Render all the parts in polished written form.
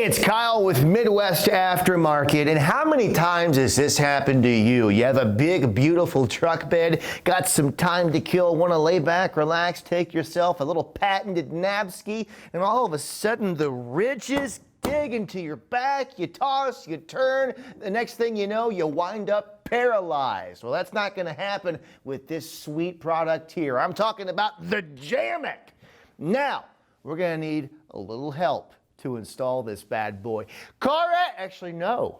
it's Kyle with Midwest Aftermarket, and how many times has this happened to you? You have a big, beautiful truck bed, got some time to kill, want to lay back, relax, take yourself a little patented nap ski, and all of a sudden the ridges dig into your back, you toss, you turn, the next thing you know, you wind up paralyzed. Well, that's not going to happen with this sweet product here. I'm talking about the Jammock. Now, we're going to need a little help to install this bad boy. Corey, actually no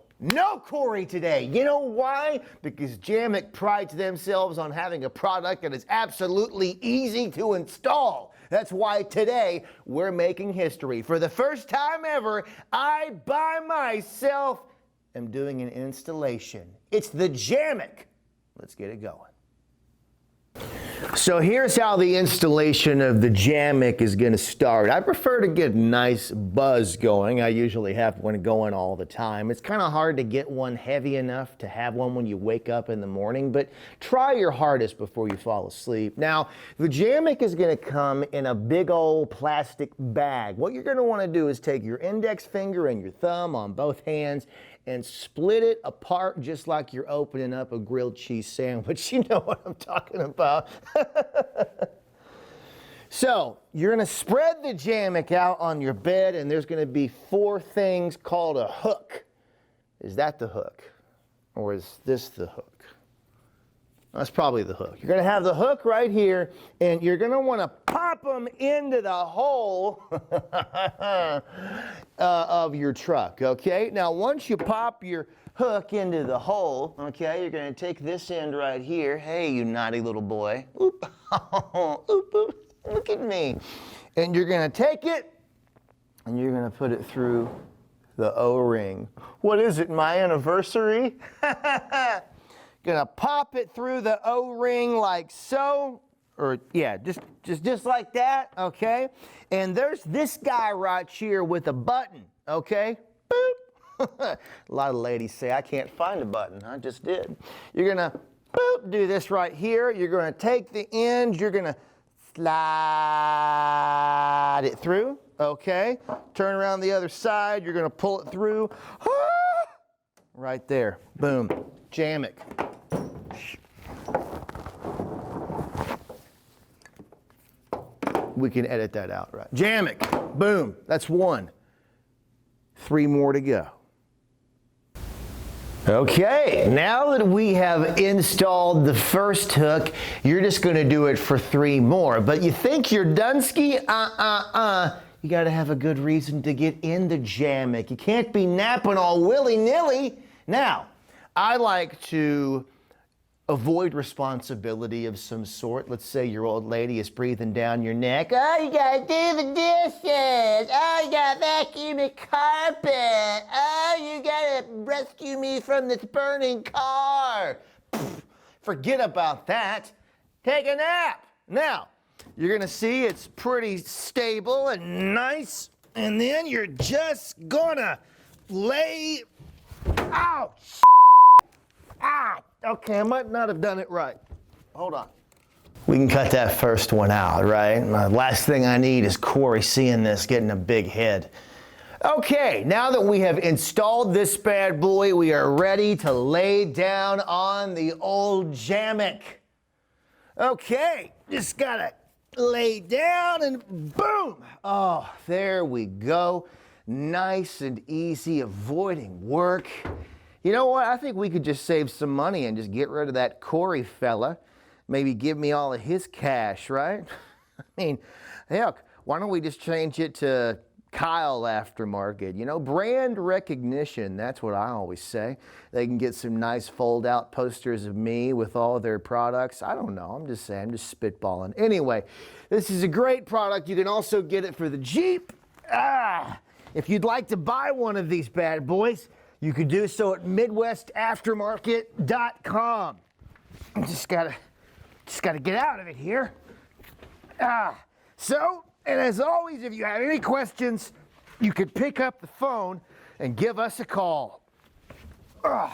Corey today. You know why? Because Jammock prides themselves on having a product that is absolutely easy to install. That's why today we're making history. For the first time ever, I by myself am doing an installation. It's the Jammock. Let's get it going. So here's how the installation of the Jammock is going to start. I prefer to get a nice buzz going. I usually have one going all the time. It's kind of hard to get one heavy enough to have one when you wake up in the morning, but try your hardest before you fall asleep. Now, the Jammock is going to come in a big old plastic bag. What you're going to want to do is take your index finger and your thumb on both hands and split it apart just like you're opening up a grilled cheese sandwich. You know what I'm talking about. So you're going to spread the Jammock out on your bed, and there's going to be four things called a hook. Is that the hook? Or is this the hook? That's probably the hook. You're going to have the hook right here, and you're going to want to pop them into the hole of your truck, okay? Now, once you pop your hook into the hole, okay, you're going to take this end right here. Hey, you naughty little boy. Oop. Oop, oop. Look at me. And you're going to take it, and you're going to put it through the O-ring. What is it, my anniversary? Gonna pop it through the O-ring like so, or yeah, just like that, okay? And there's this guy right here with a button, okay? Boop. A lot of ladies say, I can't find a button. I just did. You're gonna boop, do this right here. You're gonna take the ends, you're gonna slide it through, okay? Turn around the other side, you're gonna pull it through. Right there, boom, Jammock. We can edit that out, right? Jammock, boom, that's one. 3 more to go. Okay, now that we have installed the first hook, you're just gonna do it for 3 more. But you think you're done-ski? You gotta have a good reason to get in the Jammock. You can't be napping all willy-nilly. Now, I like to avoid responsibility of some sort. Let's say your old lady is breathing down your neck. Oh, you gotta do the dishes. Oh, you gotta vacuum the carpet. Oh, you gotta rescue me from this burning car. Pfft, forget about that. Take a nap. Now, you're gonna see it's pretty stable and nice, and then you're just gonna lay out. Okay, I might not have done it right. Hold on. We can cut that first one out, right? The last thing I need is Corey seeing this, getting a big head. Okay, now that we have installed this bad boy, we are ready to lay down on the old Jammock. Okay, just gotta lay down and boom! Oh, there we go. Nice and easy, avoiding work. You know what? I think we could just save some money and just get rid of that Corey fella. Maybe give me all of his cash, right? I mean, heck, why don't we just change it to Kyle Aftermarket? You know, brand recognition, that's what I always say. They can get some nice fold-out posters of me with all their products. I don't know, I'm just saying, I'm just spitballing. Anyway, this is a great product. You can also get it for the Jeep. If you'd like to buy one of these bad boys, you can do so at MidwestAftermarket.com. Just gotta get out of it here. So, and as always, if you have any questions, you can pick up the phone and give us a call. I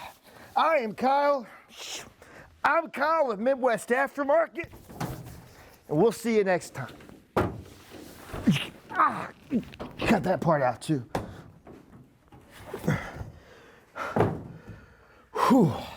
am Kyle. I'm Kyle with Midwest Aftermarket, and we'll see you next time. Cut that part out too. Whew.